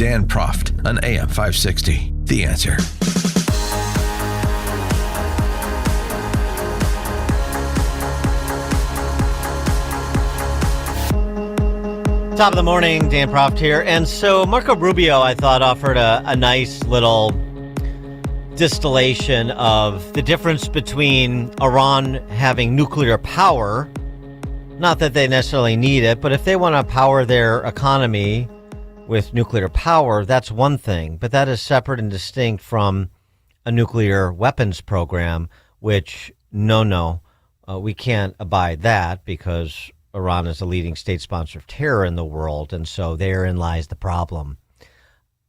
Dan Proft on AM 560. The Answer. Top of the morning, Dan Proft here. And so Marco Rubio, I thought, offered a nice little distillation of the difference between Iran having nuclear power, not that they necessarily need it, but if they want to power their economy with nuclear power, that's one thing. But that is separate and distinct from a nuclear weapons program, which, we can't abide that because Iran is the leading state sponsor of terror in the world, and so therein lies the problem.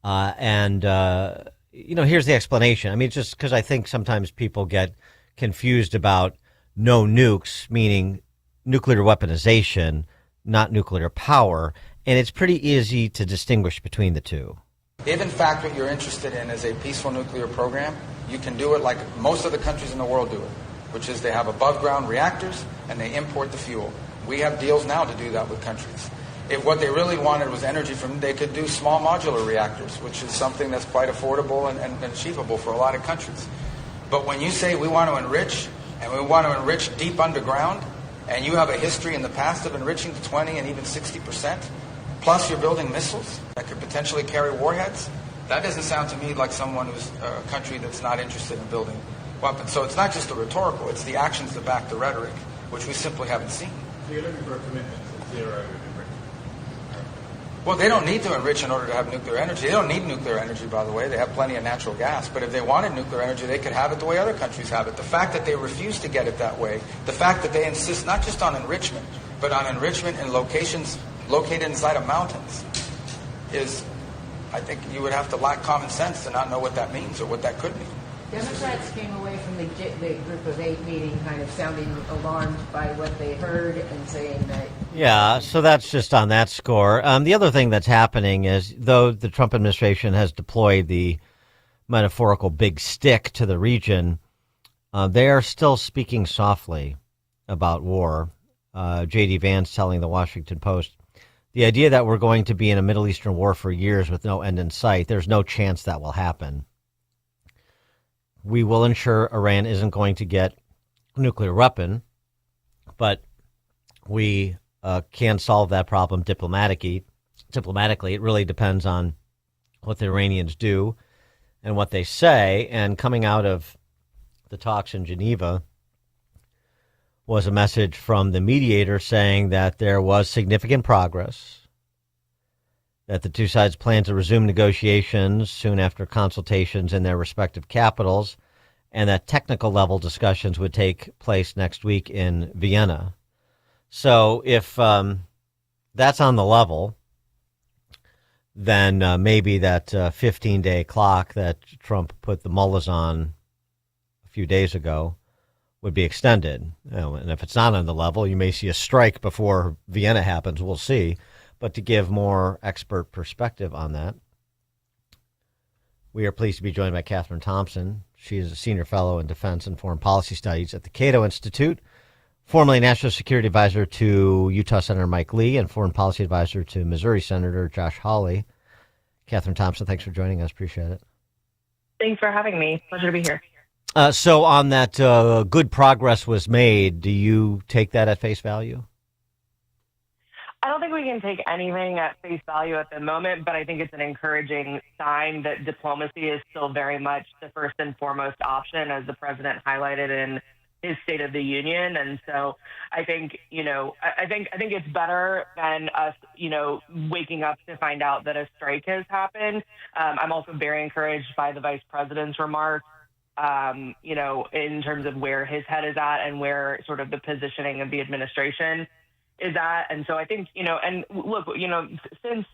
Here's the explanation. I mean, just because I think sometimes people get confused about no nukes, meaning nuclear weaponization, not nuclear power, and it's pretty easy to distinguish between the two. If, in fact, what you're interested in is a peaceful nuclear program, you can do it like most of the countries in the world do it, which is they have above-ground reactors and they import the fuel. We have deals now to do that with countries. If what they really wanted was energy from, they could do small modular reactors, which is something that's quite affordable and achievable for a lot of countries. But when you say we want to enrich, and we want to enrich deep underground, and you have a history in the past of enriching to 20 and even 60%, plus you're building missiles that could potentially carry warheads, that doesn't sound to me like someone who's a country that's not interested in building weapons. So it's not just the rhetorical, it's the actions that back the rhetoric, which we simply haven't seen. So you're looking for a commitment to zero enrichment? Well, they don't need to enrich in order to have nuclear energy. They don't need nuclear energy, by the way. They have plenty of natural gas. But if they wanted nuclear energy, they could have it the way other countries have it. The fact that they refuse to get it that way, the fact that they insist not just on enrichment, but on enrichment in locations located inside of mountains is, I think you would have to lack common sense to not know what that means or what that could mean. Democrats came away from the Group of Eight meeting kind of sounding alarmed by what they heard and saying that... Yeah, so that's just on that score. The other thing that's happening is, though the Trump administration has deployed the metaphorical big stick to the region, they are still speaking softly about war. J.D. Vance telling the Washington Post, the idea that we're going to be in a Middle Eastern war for years with no end in sight, there's no chance that will happen. We will ensure Iran isn't going to get a nuclear weapon, but we can solve that problem diplomatically. It really depends on what the Iranians do and what they say. And coming out of the talks in Geneva was a message from the mediator saying that there was significant progress, that the two sides plan to resume negotiations soon after consultations in their respective capitals, and that technical level discussions would take place next week in Vienna. So if that's on the level, then maybe that 15-day clock that Trump put the mullahs on a few days ago would be extended. And if it's not on the level, you may see a strike before Vienna happens. We'll see. But to give more expert perspective on that, we are pleased to be joined by Katherine Thompson. She is a senior fellow in defense and foreign policy studies at the CATO Institute, formerly national security advisor to Utah Senator Mike Lee and foreign policy advisor to Missouri Senator Josh Hawley. Katherine Thompson, thanks for joining us. Appreciate it. Thanks for having me. Pleasure to be here. So on that good progress was made, do you take that at face value? I don't think we can take anything at face value at the moment, but I think it's an encouraging sign that diplomacy is still very much the first and foremost option, as the president highlighted in his State of the Union. And so I think, I think it's better than us, waking up to find out that a strike has happened. I'm also very encouraged by the vice president's remarks, in terms of where his head is at and where sort of the positioning of the administration is at. And so I think, and look, since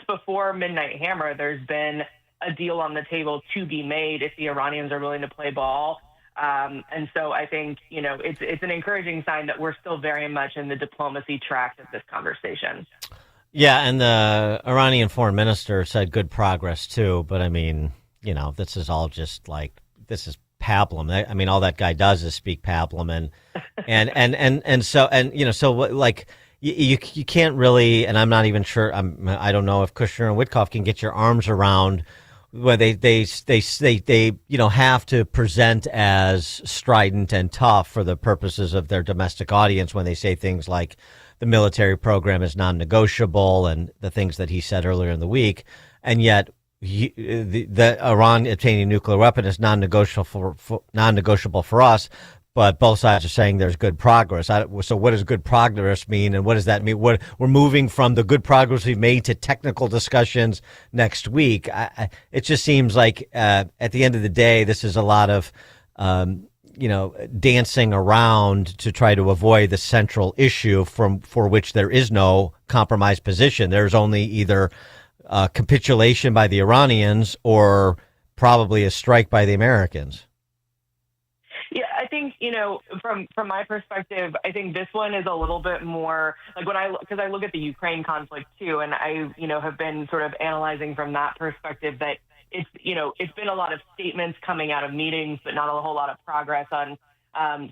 before Midnight Hammer, there's been a deal on the table to be made if the Iranians are willing to play ball. And so I think, it's an encouraging sign that we're still very much in the diplomacy track of this conversation. Yeah, and the Iranian foreign minister said good progress too, but I mean, this is all just like, this is pablum. I mean, all that guy does is speak pablum, so you can't really, and I'm not even sure. I don't know if Kushner and Witkoff can get your arms around where they have to present as strident and tough for the purposes of their domestic audience when they say things like the military program is non-negotiable and the things that he said earlier in the week, and yet the Iran obtaining a nuclear weapon is non-negotiable for us. But both sides are saying there's good progress. So what does good progress mean, and what does that mean? We're moving from the good progress we've made to technical discussions next week. It just seems like at the end of the day, this is a lot of dancing around to try to avoid the central issue for which there is no compromise position. There's only either capitulation by the Iranians or probably a strike by the Americans. Yeah, I think, from my perspective, I think this one is a little bit more like because I look at the Ukraine conflict too, and I, have been sort of analyzing from that perspective that it's been a lot of statements coming out of meetings, but not a whole lot of progress on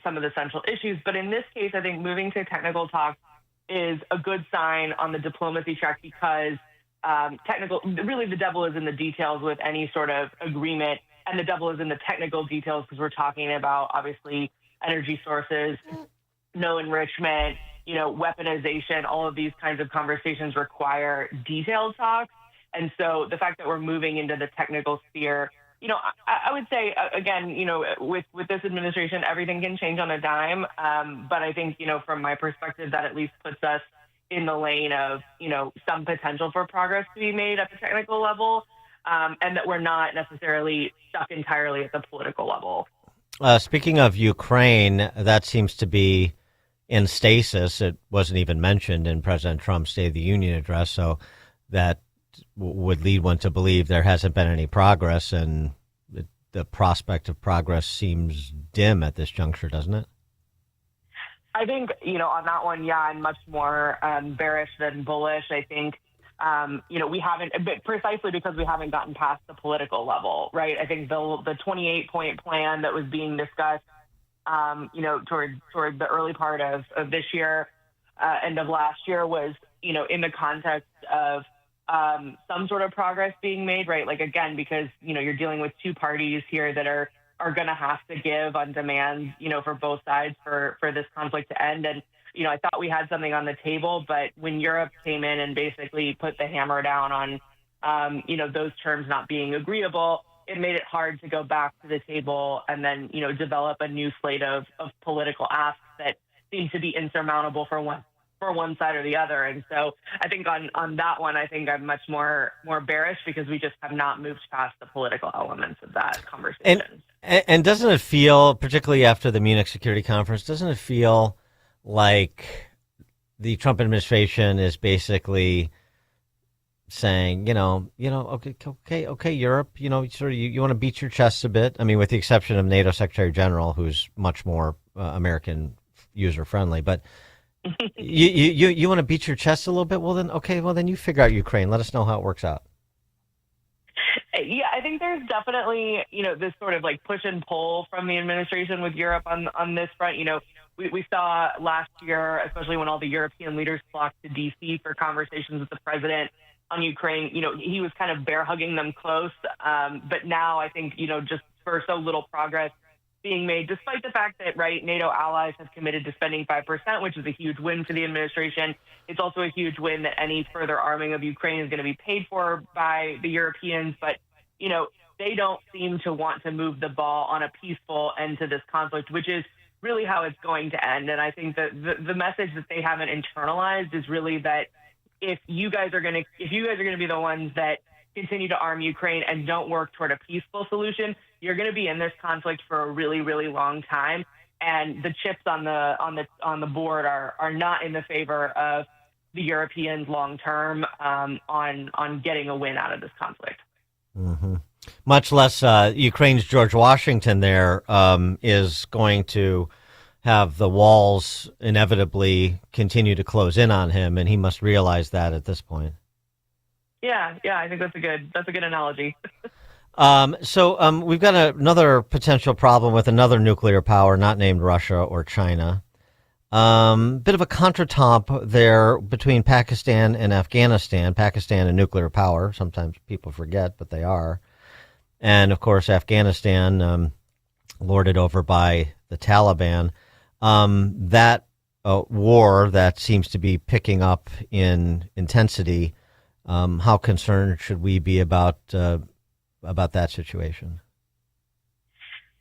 some of the central issues. But in this case, I think moving to technical talks is a good sign on the diplomacy track because really the devil is in the details with any sort of agreement. And the devil is in the technical details because we're talking about, obviously, energy sources, no enrichment, weaponization. All of these kinds of conversations require detailed talks. And so the fact that we're moving into the technical sphere, I would say, again, with this administration, everything can change on a dime. But I think, from my perspective, that at least puts us in the lane of, some potential for progress to be made at the technical level. And that we're not necessarily stuck entirely at the political level. Speaking of Ukraine, that seems to be in stasis. It wasn't even mentioned in President Trump's State of the Union address, so that would lead one to believe there hasn't been any progress, and the prospect of progress seems dim at this juncture, doesn't it? I think, on that one, yeah, I'm much more bearish than bullish. I think we haven't, but precisely because we haven't gotten past the political level, right? I think the 28-point plan that was being discussed, toward the early part of this year, end of last year was, in the context of some sort of progress being made, right? Like, again, because, you're dealing with two parties here that are going to have to give on demands, for both sides for this conflict to end. And I thought we had something on the table, but when Europe came in and basically put the hammer down on, those terms not being agreeable, it made it hard to go back to the table and then, develop a new slate of political asks that seem to be insurmountable for one side or the other. And so I think on that one, I think I'm much more bearish because we just have not moved past the political elements of that conversation. And doesn't it feel, particularly after the Munich Security Conference, doesn't it feel like the Trump administration is basically saying, okay, Europe, sort of you want to beat your chest a bit. I mean, with the exception of NATO Secretary General, who's much more American user friendly, but you want to beat your chest a little bit. Well, then you figure out Ukraine. Let us know how it works out. Yeah, I think there's definitely, this sort of like push and pull from the administration with Europe on this front. We saw last year, especially when all the European leaders flocked to D.C. for conversations with the president on Ukraine, he was kind of bear hugging them close. But now I think, just for so little progress being made, despite the fact that, right, NATO allies have committed to spending 5%, which is a huge win for the administration. It's also a huge win that any further arming of Ukraine is going to be paid for by the Europeans. But, they don't seem to want to move the ball on a peaceful end to this conflict, which is really how it's going to end. And I think that the message that they haven't internalized is really that if you guys are going to be the ones that continue to arm Ukraine and don't work toward a peaceful solution, you're going to be in this conflict for a really, really long time. And the chips on the board are not in the favor of the Europeans long term on getting a win out of this conflict. Mm-hmm. Much less Ukraine's George Washington there is going to have the walls inevitably continue to close in on him, and he must realize that at this point. Yeah, I think that's a good analogy. So we've got another potential problem with another nuclear power not named Russia or China. Bit of a contretemps there between Pakistan and Afghanistan. Pakistan, a nuclear power. Sometimes people forget, but they are. And, of course, Afghanistan, lorded over by the Taliban. That war that seems to be picking up in intensity, how concerned should we be about that situation?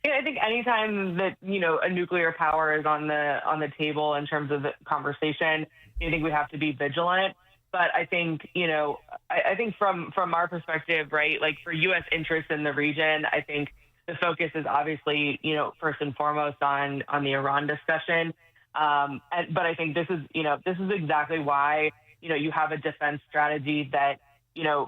Yeah, I think anytime that a nuclear power is on the table in terms of the conversation, I think we have to be vigilant. But I think I think from our perspective, right, like for U.S. interests in the region, I think the focus is obviously first and foremost on the Iran discussion. But I think this is exactly why you have a defense strategy that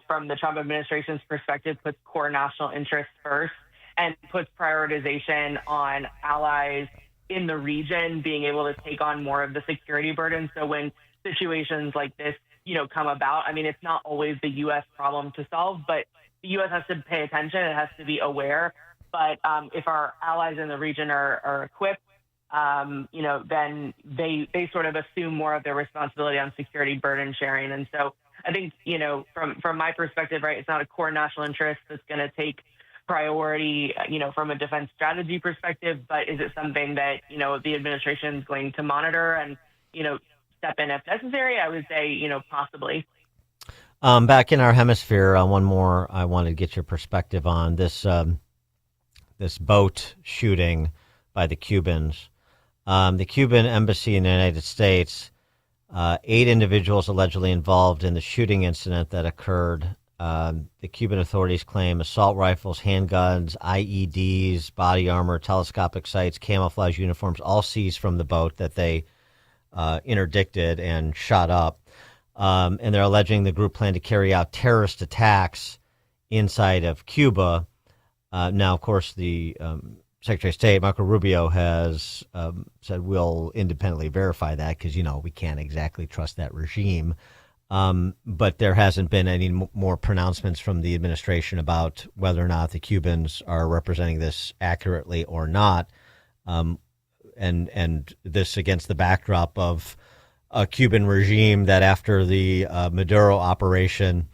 from the Trump administration's perspective puts core national interests first and puts prioritization on allies in the region being able to take on more of the security burden. So when situations like this, come about, I mean, it's not always the U.S. problem to solve, but the U.S. has to pay attention. It has to be aware. But if our allies in the region are equipped, then they sort of assume more of their responsibility on security burden sharing. And so I think, from my perspective, right, it's not a core national interest that's going to take priority, from a defense strategy perspective, but is it something that, the administration is going to monitor and, step in if necessary? I would say, possibly. Back in our hemisphere, one more I wanted to get your perspective on this boat shooting by the Cubans. The Cuban embassy in the United States, 8 individuals allegedly involved in the shooting incident that occurred. The Cuban authorities claim assault rifles, handguns, IEDs, body armor, telescopic sights, camouflage uniforms, all seized from the boat that they interdicted and shot up. And they're alleging the group planned to carry out terrorist attacks inside of Cuba. Now, of course, the Secretary of State, Marco Rubio, has said we'll independently verify that because, we can't exactly trust that regime. But there hasn't been any more pronouncements from the administration about whether or not the Cubans are representing this accurately or not. And this against the backdrop of a Cuban regime that after the Maduro operation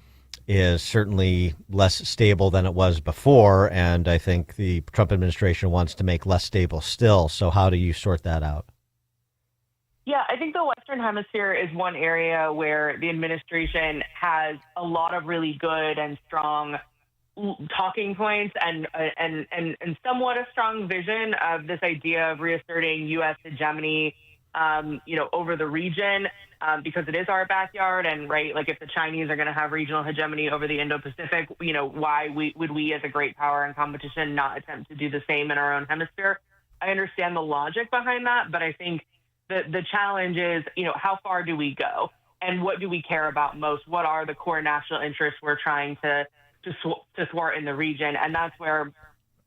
is certainly less stable than it was before. And I think the Trump administration wants to make less stable still. So how do you sort that out? Yeah, I think the Western Hemisphere is one area where the administration has a lot of really good and strong talking points and somewhat a strong vision of this idea of reasserting U.S. hegemony, over the region, because it is our backyard. And right, like if the Chinese are going to have regional hegemony over the Indo-Pacific, why would we as a great power in competition not attempt to do the same in our own hemisphere? I understand the logic behind that, but I think the challenge is, how far do we go and what do we care about most? What are the core national interests we're trying to thwart in the region? And that's where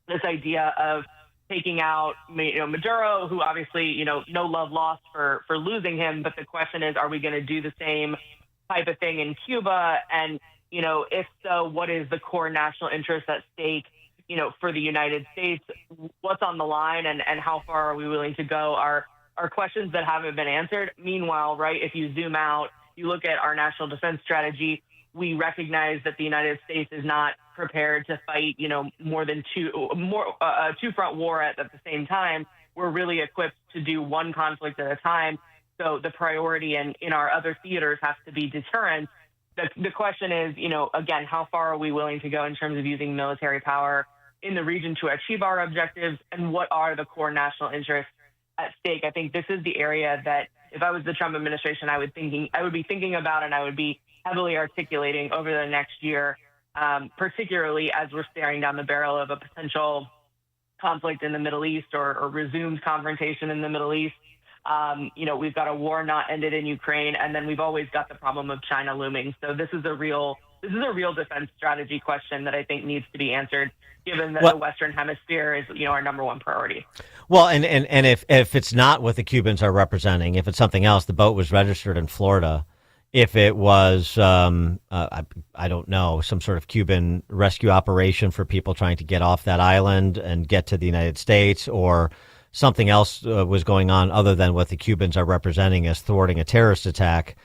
this idea of taking out, Maduro, who obviously, no love lost for losing him. But the question is, are we going to do the same type of thing in Cuba? And, if so, what is the core national interest at stake, for the United States? What's on the line and how far are we willing to go are questions that haven't been answered. Meanwhile, right, if you zoom out, you look at our national defense strategy, we recognize that the United States is not prepared to fight, more than a two-front war at the same time. We're really equipped to do one conflict at a time. So the priority in our other theaters has to be deterrence. The question is, again, how far are we willing to go in terms of using military power in the region to achieve our objectives, and what are the core national interests at stake? I think this is the area that if I was the Trump administration, I would be thinking about, and I would be heavily articulating over the next year, particularly as we're staring down the barrel of a potential conflict in the Middle East or resumed confrontation in the Middle East. We've got a war not ended in Ukraine, and then we've always got the problem of China looming. So this is a real defense strategy question that I think needs to be answered, given that the Western Hemisphere is, our number one priority. Well, and if it's not what the Cubans are representing, if it's something else, the boat was registered in Florida. If it was, I don't know, some sort of Cuban rescue operation for people trying to get off that island and get to the United States, or something else was going on other than what the Cubans are representing as thwarting a terrorist attack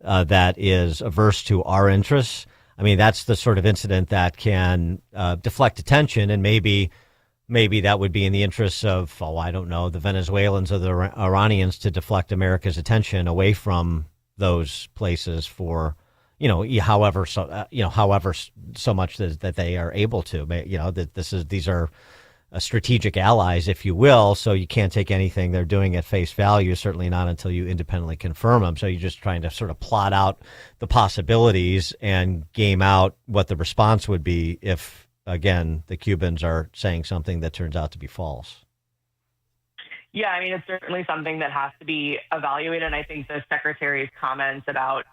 that is averse to our interests, I mean, that's the sort of incident that can deflect attention, and maybe that would be in the interests of, I don't know, the Venezuelans or the Iranians to deflect America's attention away from those places for, however so much that they are able to. That these are strategic allies, if you will. So you can't take anything they're doing at face value. Certainly not until you independently confirm them. So you're just trying to sort of plot out the possibilities and game out what the response would be if, again, the Cubans are saying something that turns out to be false. Yeah, I mean, it's certainly something that has to be evaluated. And I think the Secretary's comments about,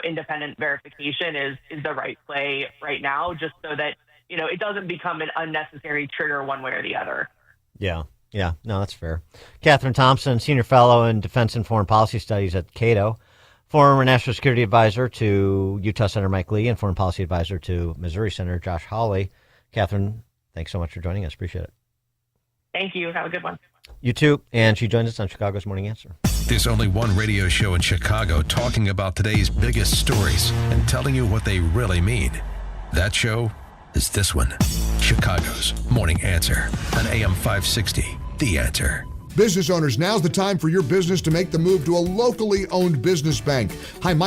independent verification is the right play right now, just so that, it doesn't become an unnecessary trigger one way or the other. Yeah. No, that's fair. Katherine Thompson, Senior Fellow in Defense and Foreign Policy Studies at CATO, former National Security Advisor to Utah Senator Mike Lee, and Foreign Policy Advisor to Missouri Senator Josh Hawley. Katherine, thanks so much for joining us. Appreciate it. Thank you. Have a good one. You too. And she joins us on Chicago's Morning Answer. There's only one radio show in Chicago talking about today's biggest stories and telling you what they really mean. That show is this one, Chicago's Morning Answer on AM 560, The Answer. Business owners, now's the time for your business to make the move to a locally owned business bank. Hi, Mike.